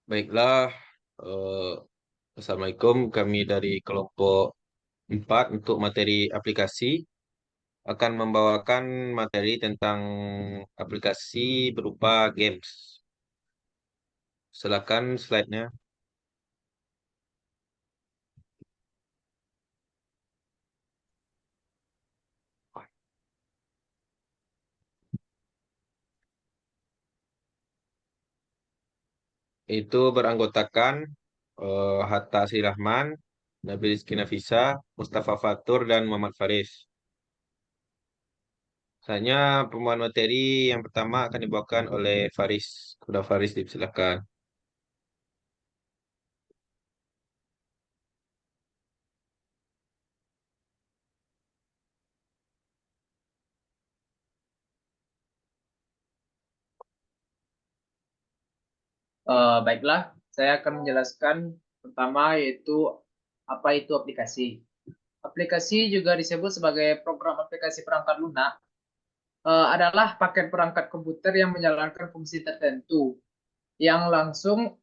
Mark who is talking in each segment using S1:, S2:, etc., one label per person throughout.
S1: Baiklah, eh, Assalamualaikum. Kami dari kelompok 4 untuk materi aplikasi akan membawakan materi tentang aplikasi berupa games. Silakan slide-nya. Itu beranggotakan Hatta Asri Rahman, Nabil Rizky Nafisa, Mustafa Fatur, dan Muhammad Faris. Hanya pembuatan materi yang pertama akan dibawakan oleh Faris. Kuda Faris, dipersilakan.
S2: Baiklah, saya akan menjelaskan pertama yaitu apa itu aplikasi. Aplikasi juga disebut sebagai program aplikasi perangkat lunak, adalah paket perangkat komputer yang menjalankan fungsi tertentu yang langsung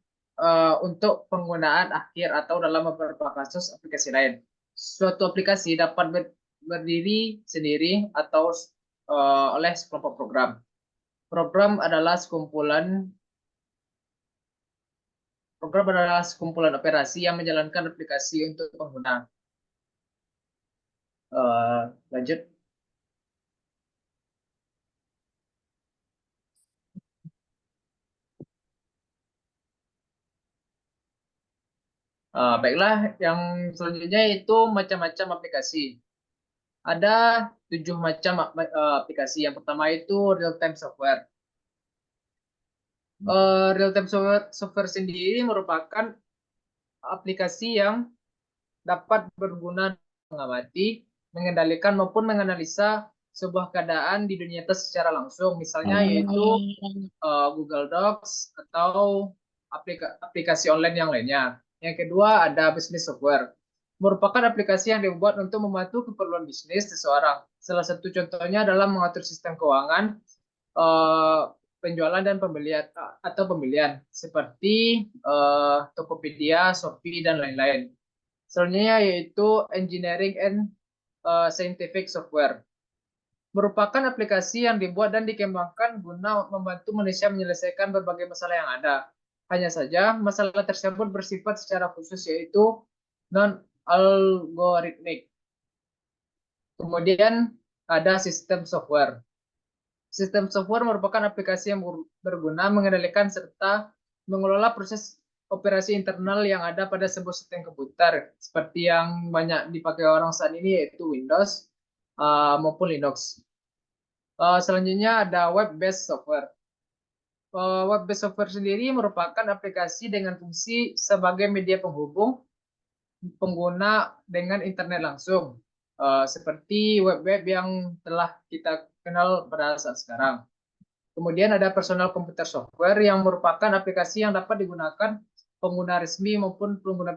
S2: untuk penggunaan akhir atau dalam beberapa kasus aplikasi lain. Suatu aplikasi dapat berdiri sendiri atau oleh sekelompok program. Program adalah sekumpulan operasi yang menjalankan aplikasi untuk pengguna. Lanjut. Baiklah, yang selanjutnya itu macam-macam aplikasi. Ada 7 macam aplikasi. Yang pertama itu real-time software. Real-time software sendiri merupakan aplikasi yang dapat berguna mengamati, mengendalikan maupun menganalisa sebuah keadaan di dunia nyata secara langsung. Misalnya yaitu Google Docs atau aplikasi online yang lainnya. Yang kedua ada business software. Merupakan aplikasi yang dibuat untuk membantu keperluan bisnis seseorang. Salah satu contohnya adalah mengatur sistem keuangan, eh, penjualan dan pembelian atau pembelian seperti Tokopedia, Shopee dan lain-lain. Selanjutnya yaitu engineering and scientific software. Merupakan aplikasi yang dibuat dan dikembangkan guna membantu manusia menyelesaikan berbagai masalah yang ada. Hanya saja masalah tersebut bersifat secara khusus yaitu non-algoritmik. Kemudian ada sistem software. Sistem software merupakan aplikasi yang berguna mengendalikan serta mengelola proses operasi internal yang ada pada sebuah sistem komputer, seperti yang banyak dipakai orang saat ini yaitu Windows maupun Linux. Selanjutnya ada web-based software. Web-based software sendiri merupakan aplikasi dengan fungsi sebagai media penghubung pengguna dengan internet langsung, seperti web-web yang telah kita kenal pada saat sekarang. Kemudian ada personal computer software yang merupakan aplikasi yang dapat digunakan pengguna resmi maupun pengguna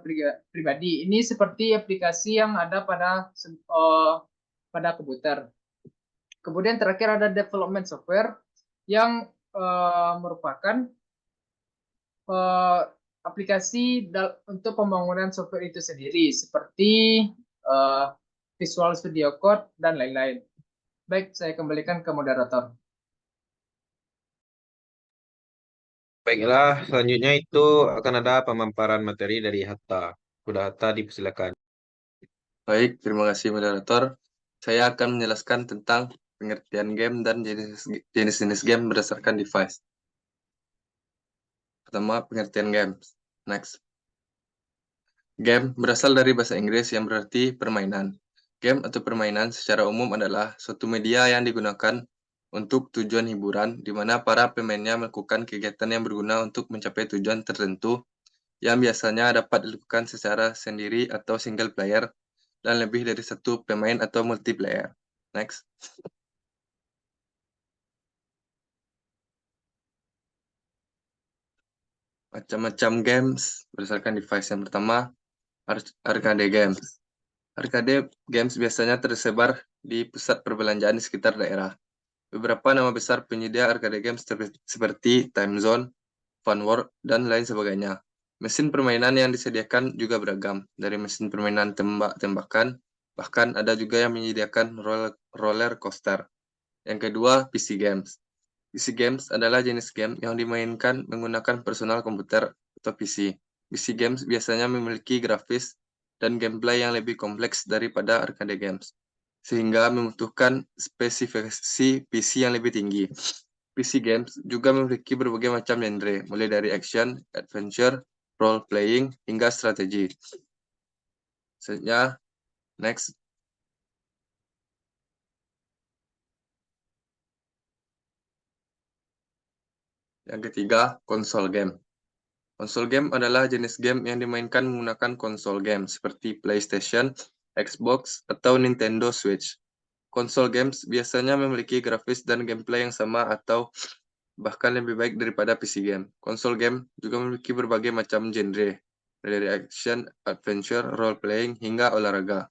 S2: pribadi. Ini seperti aplikasi yang ada pada komputer. Kemudian terakhir ada development software yang merupakan aplikasi untuk pembangunan software itu sendiri, seperti Visual Studio Code dan lain-lain. Baik, saya kembalikan ke moderator.
S1: Baiklah, selanjutnya itu akan ada pemaparan materi dari Hatta. Kuda Hatta, dipersilakan.
S3: Baik, terima kasih moderator. Saya akan menjelaskan tentang pengertian game dan jenis-jenis game berdasarkan device. Pertama, pengertian games. Next. Game berasal dari bahasa Inggris yang berarti permainan. Game atau permainan secara umum adalah suatu media yang digunakan untuk tujuan hiburan, di mana para pemainnya melakukan kegiatan yang berguna untuk mencapai tujuan tertentu, yang biasanya dapat dilakukan secara sendiri atau single player, dan lebih dari satu pemain atau multiplayer. Next. Macam-macam games berdasarkan device. Yang pertama, arcade games. Arcade games biasanya tersebar di pusat perbelanjaan di sekitar daerah. Beberapa nama besar penyedia arcade games seperti Time Zone, fun world, dan lain sebagainya. Mesin permainan yang disediakan juga beragam, dari mesin permainan tembak-tembakan, bahkan ada juga yang menyediakan roller coaster. Yang kedua, PC games. PC games adalah jenis game yang dimainkan menggunakan personal komputer atau PC. PC games biasanya memiliki grafis dan gameplay yang lebih kompleks daripada arcade games, sehingga membutuhkan spesifikasi PC yang lebih tinggi. PC games juga memiliki berbagai macam genre, mulai dari action, adventure, role-playing, hingga strategi. Selanjutnya, next. Yang ketiga, konsol game. Konsol game adalah jenis game yang dimainkan menggunakan konsol game seperti PlayStation, Xbox, atau Nintendo Switch. Konsol games biasanya memiliki grafis dan gameplay yang sama atau bahkan lebih baik daripada PC game. Konsol game juga memiliki berbagai macam genre, dari action, adventure, role-playing, hingga olahraga.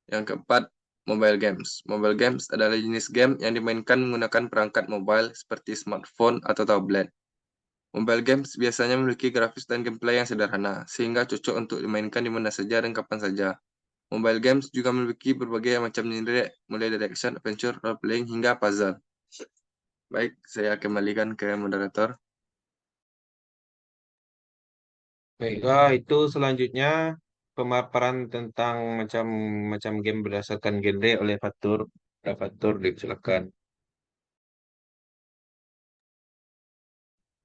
S3: Yang keempat, mobile games. Mobile games adalah jenis game yang dimainkan menggunakan perangkat mobile seperti smartphone atau tablet. Mobile games biasanya memiliki grafis dan gameplay yang sederhana, sehingga cocok untuk dimainkan di mana saja dan kapan saja. Mobile games juga memiliki berbagai macam genre, mulai dari action, adventure, role-playing, hingga puzzle. Baik, saya kembalikan ke moderator.
S1: Baiklah, itu selanjutnya pemaparan tentang macam-macam game berdasarkan genre oleh Fatur. Fatur, silakan.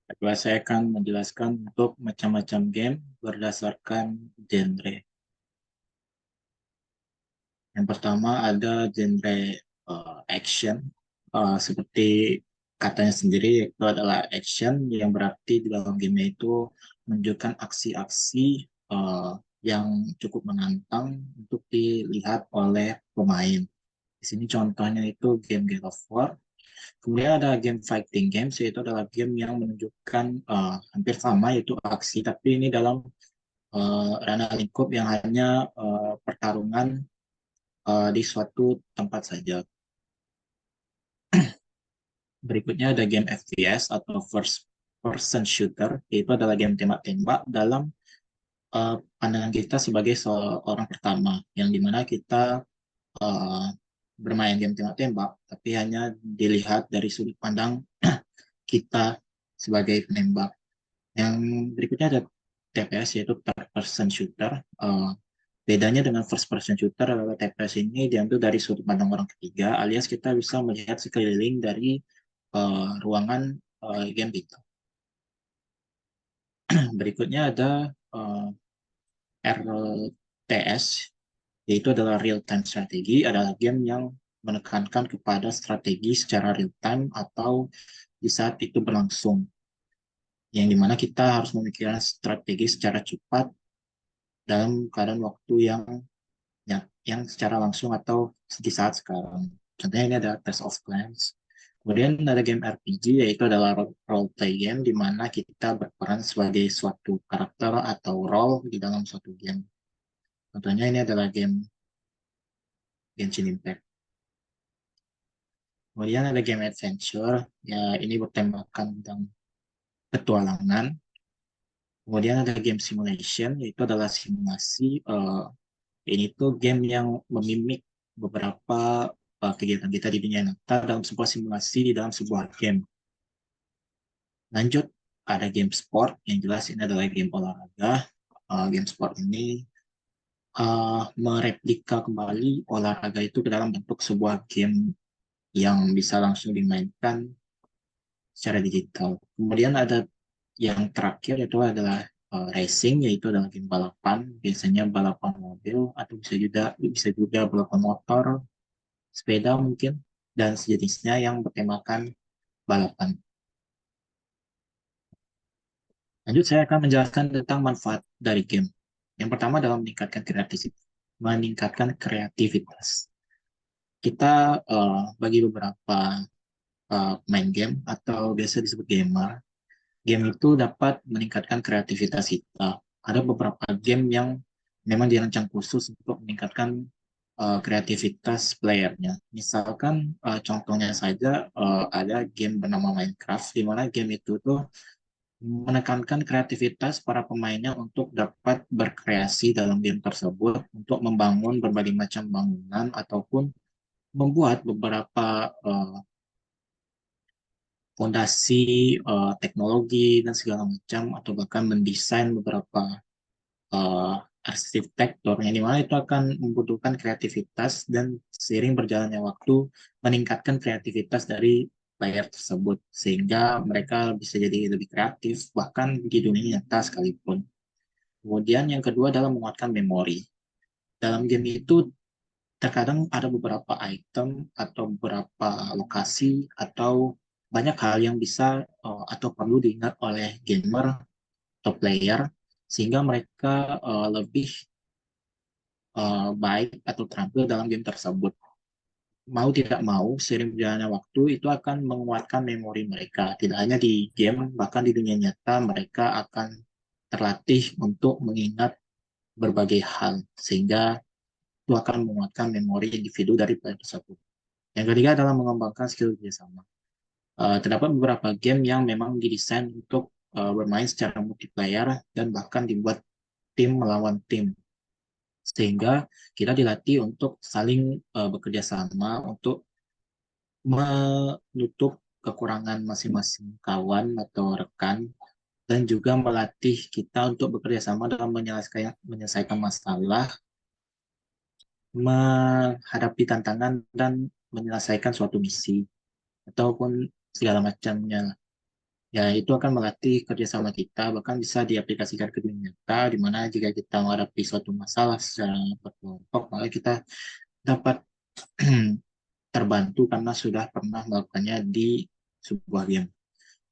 S4: Kedua, saya akan menjelaskan untuk macam-macam game berdasarkan genre. Yang pertama ada genre action, seperti katanya sendiri, itu adalah action yang berarti di dalam game itu menunjukkan aksi-aksi yang cukup menantang untuk dilihat oleh pemain. Di sini contohnya itu game God of War. Kemudian ada game fighting games, yaitu adalah game yang menunjukkan hampir sama, yaitu aksi, tapi ini dalam ranah lingkup yang hanya pertarungan di suatu tempat saja. Berikutnya ada game FPS atau first person shooter, yaitu adalah game tembak-tembak dalam pandangan kita sebagai seorang pertama, yang dimana kita uh, bermain game tembak-tembak, tapi hanya dilihat dari sudut pandang kita sebagai penembak. Yang berikutnya ada TPS, yaitu third person shooter. Bedanya dengan first person shooter adalah TPS ini diambil dari sudut pandang orang ketiga, alias kita bisa melihat sekeliling dari ruangan game itu. Berikutnya ada RTS, yaitu adalah real time strategy, adalah game yang menekankan kepada strategi secara real time atau di saat itu berlangsung, yang dimana kita harus memikirkan strategi secara cepat dalam keadaan waktu yang secara langsung atau di saat sekarang. Contohnya ini ada Clash of Clans. Kemudian ada game RPG, yaitu adalah role play game di mana kita berperan sebagai suatu karakter atau role di dalam suatu game. Contohnya ini adalah game Genshin Impact. Kemudian ada game adventure, ya ini bertemakan tentang petualangan. Kemudian ada game simulation, yaitu adalah simulasi. Ini tuh game yang memimik beberapa kegiatan kita di dunia nyata dalam sebuah simulasi di dalam sebuah game. Lanjut, ada game sport, yang jelas ini adalah game olahraga. Game sport ini mereplika kembali olahraga itu ke dalam bentuk sebuah game yang bisa langsung dimainkan secara digital. Kemudian ada yang terakhir, itu adalah racing, yaitu adalah game balapan, biasanya balapan mobil atau bisa juga balapan motor, sepeda mungkin, dan sejenisnya yang bertemakan balapan. Lanjut, saya akan menjelaskan tentang manfaat dari game. Yang pertama adalah meningkatkan kreativitas. Kita bagi beberapa main game atau biasa disebut gamer, game itu dapat meningkatkan kreativitas kita. Ada beberapa game yang memang dirancang khusus untuk meningkatkan kreativitas playernya. Misalkan contohnya saja ada game bernama Minecraft, di mana game itu tuh menekankan kreativitas para pemainnya untuk dapat berkreasi dalam game tersebut untuk membangun berbagai macam bangunan ataupun membuat beberapa fondasi teknologi dan segala macam atau bahkan mendesain beberapa uh, arsitektur yang dimana itu akan membutuhkan kreativitas dan seiring berjalannya waktu meningkatkan kreativitas dari player tersebut sehingga mereka bisa jadi lebih kreatif bahkan di dunia nyata sekalipun. Kemudian yang kedua adalah menguatkan memori. Dalam game itu terkadang ada beberapa item atau beberapa lokasi atau banyak hal yang bisa atau perlu diingat oleh gamer atau player sehingga mereka lebih baik atau terampil dalam game tersebut. Mau tidak mau, seiring berjalannya waktu itu akan menguatkan memori mereka. Tidak hanya di game, bahkan di dunia nyata mereka akan terlatih untuk mengingat berbagai hal, sehingga itu akan menguatkan memori individu dari player tersebut. Yang ketiga adalah mengembangkan skill kerjasama. Terdapat beberapa game yang memang didesain untuk bermain secara multiplayer dan bahkan dibuat tim melawan tim sehingga kita dilatih untuk saling bekerja sama untuk menutup kekurangan masing-masing kawan atau rekan dan juga melatih kita untuk bekerja sama dalam menyelesaikan masalah, menghadapi tantangan dan menyelesaikan suatu misi ataupun segala macamnya. Ya, itu akan melatih kerjasama kita, bahkan bisa diaplikasikan ke dunia nyata, di mana jika kita menghadapi suatu masalah secara berkelompok, maka kita dapat terbantu karena sudah pernah melakukannya di sebuah game.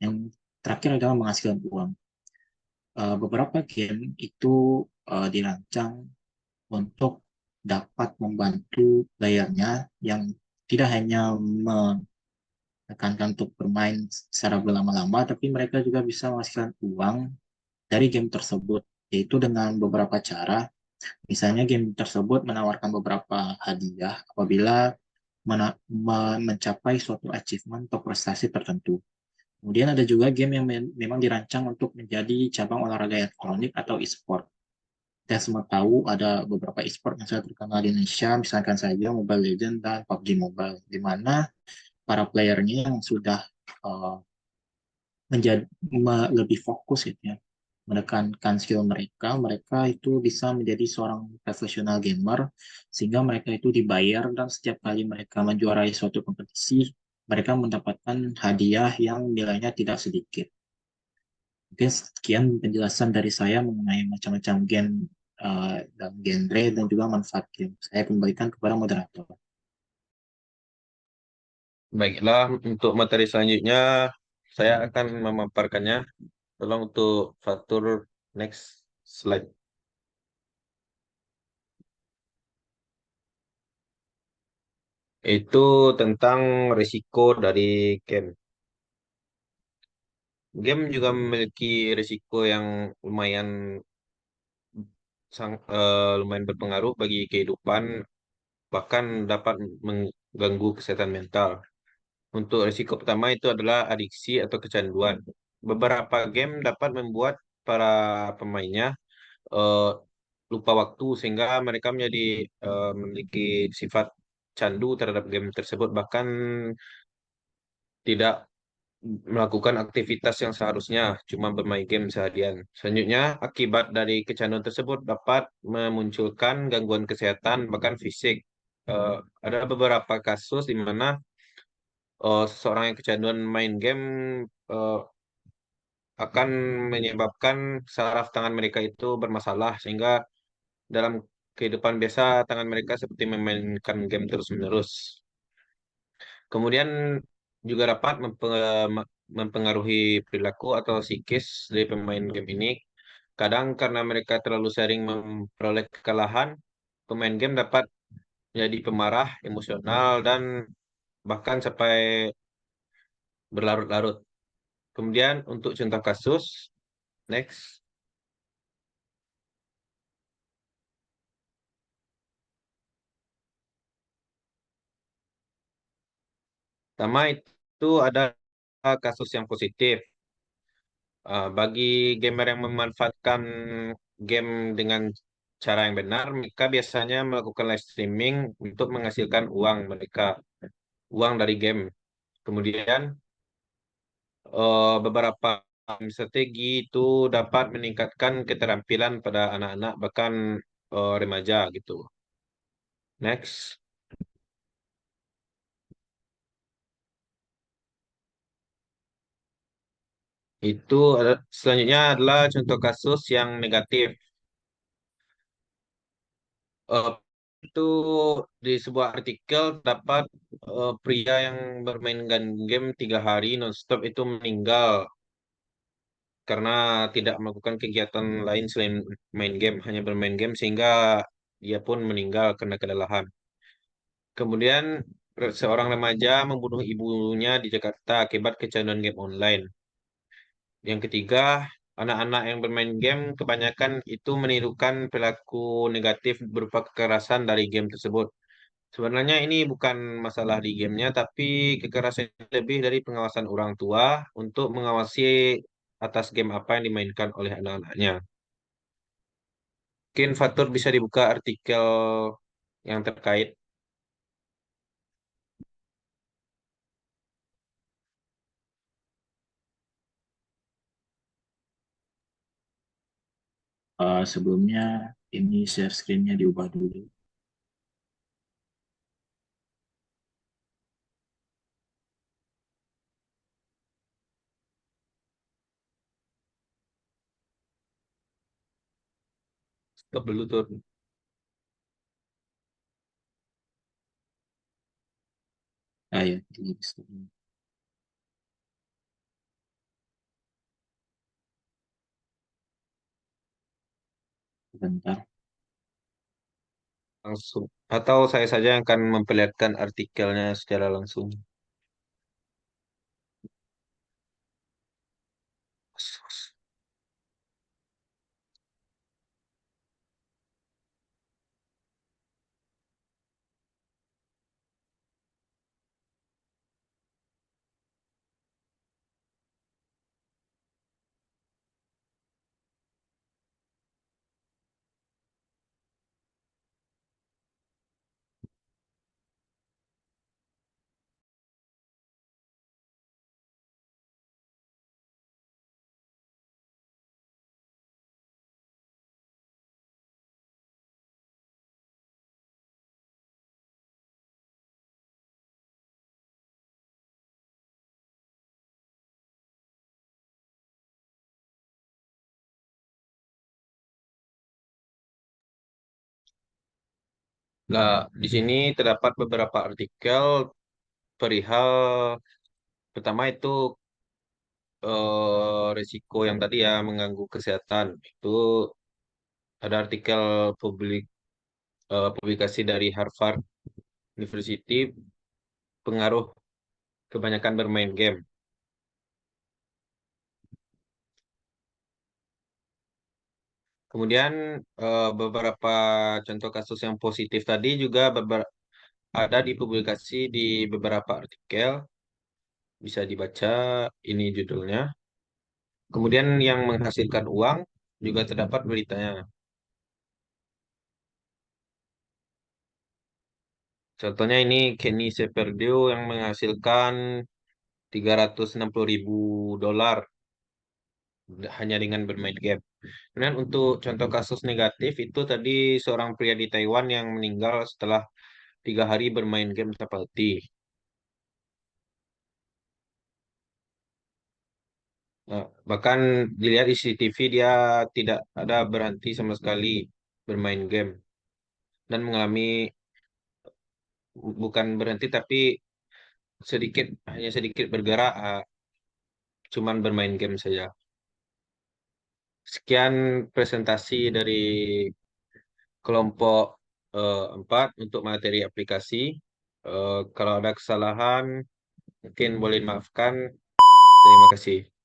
S4: Yang terakhir adalah menghasilkan uang. Beberapa game itu dirancang untuk dapat membantu playernya yang tidak hanya menekankan untuk bermain secara berlama-lama, tapi mereka juga bisa menghasilkan uang dari game tersebut, yaitu dengan beberapa cara. Misalnya game tersebut menawarkan beberapa hadiah apabila mencapai suatu achievement atau prestasi tertentu. Kemudian ada juga game yang memang dirancang untuk menjadi cabang olahraga elektronik atau e-sport. Kita semua tahu ada beberapa e-sport yang sangat terkenal di Indonesia, misalkan saja Mobile Legends dan PUBG Mobile, di mana para playernya yang sudah uh, menjadi lebih fokus gitu ya, menekankan skill mereka, mereka itu bisa menjadi seorang profesional gamer sehingga mereka itu dibayar dan setiap kali mereka menjuarai suatu kompetisi, mereka mendapatkan hadiah yang nilainya tidak sedikit. Mungkin sekian penjelasan dari saya mengenai macam-macam game dan genre dan juga manfaat game. Saya kembalikan kepada moderator.
S1: Baiklah, untuk materi selanjutnya saya akan memaparkannya. Tolong untuk Fatur next slide. Itu tentang risiko dari game. Game juga memiliki risiko yang lumayan lumayan berpengaruh bagi kehidupan, bahkan dapat mengganggu kesehatan mental. Untuk risiko pertama itu adalah adiksi atau kecanduan. Beberapa game dapat membuat para pemainnya eh, lupa waktu sehingga mereka menjadi memiliki sifat candu terhadap game tersebut, bahkan tidak melakukan aktivitas yang seharusnya cuma bermain game seharian. Selanjutnya, akibat dari kecanduan tersebut dapat memunculkan gangguan kesehatan bahkan fisik. Eh, ada beberapa kasus di mana seseorang yang kecanduan main game eh, akan menyebabkan saraf tangan mereka itu bermasalah sehingga dalam kehidupan biasa tangan mereka seperti memainkan game terus-menerus. Kemudian juga dapat mempengaruhi perilaku atau psikis dari pemain game ini. Kadang karena mereka terlalu sering memperoleh kekalahan, pemain game dapat menjadi pemarah, emosional, dan bahkan sampai berlarut-larut. Kemudian untuk contoh kasus, next. Pertama itu ada kasus yang positif. Bagi gamer yang memanfaatkan game dengan cara yang benar, mereka biasanya melakukan live streaming untuk menghasilkan uang mereka, uang dari game. Kemudian beberapa strategi itu dapat meningkatkan keterampilan pada anak-anak bahkan remaja gitu. Next, selanjutnya adalah contoh kasus yang negatif. Eh, itu di sebuah artikel dapat pria yang bermain game 3 hari nonstop itu meninggal karena tidak melakukan kegiatan lain selain main game, hanya bermain game sehingga dia pun meninggal karena kelelahan. Kemudian seorang remaja membunuh ibunya di Jakarta akibat kecanduan game online. Yang ketiga, anak-anak yang bermain game kebanyakan itu menirukan perilaku negatif berupa kekerasan dari game tersebut. Sebenarnya ini bukan masalah di gamenya, tapi kekerasan lebih dari pengawasan orang tua untuk mengawasi atas game apa yang dimainkan oleh anak-anaknya. Mungkin Fatur bisa dibuka artikel yang terkait.
S4: Sebelumnya ini share screen-nya diubah dulu.
S1: Stop dulu tuh.
S4: Ya, ini stop dulu. Bentar.
S1: Langsung. Atau saya saja yang akan memperlihatkan artikelnya secara langsung. Nah, di sini terdapat beberapa artikel perihal pertama itu risiko yang tadi ya mengganggu kesehatan. Itu ada artikel publikasi dari Harvard University pengaruh kebanyakan bermain game. Kemudian beberapa contoh kasus yang positif tadi juga ada dipublikasi di beberapa artikel, bisa dibaca ini judulnya. Kemudian yang menghasilkan uang juga terdapat beritanya. Contohnya ini Kenny Severdew yang menghasilkan 360.000 dolar hanya dengan bermain game. Kemudian untuk contoh kasus negatif itu tadi seorang pria di Taiwan yang meninggal setelah 3 hari bermain game tanpa henti. Nah, bahkan dilihat di CCTV dia tidak ada berhenti sama sekali bermain game dan mengalami bukan berhenti tapi hanya sedikit bergerak, cuman bermain game saja. Sekian presentasi dari kelompok 4 untuk materi aplikasi. Kalau ada kesalahan mungkin boleh dimaafkan. Terima kasih.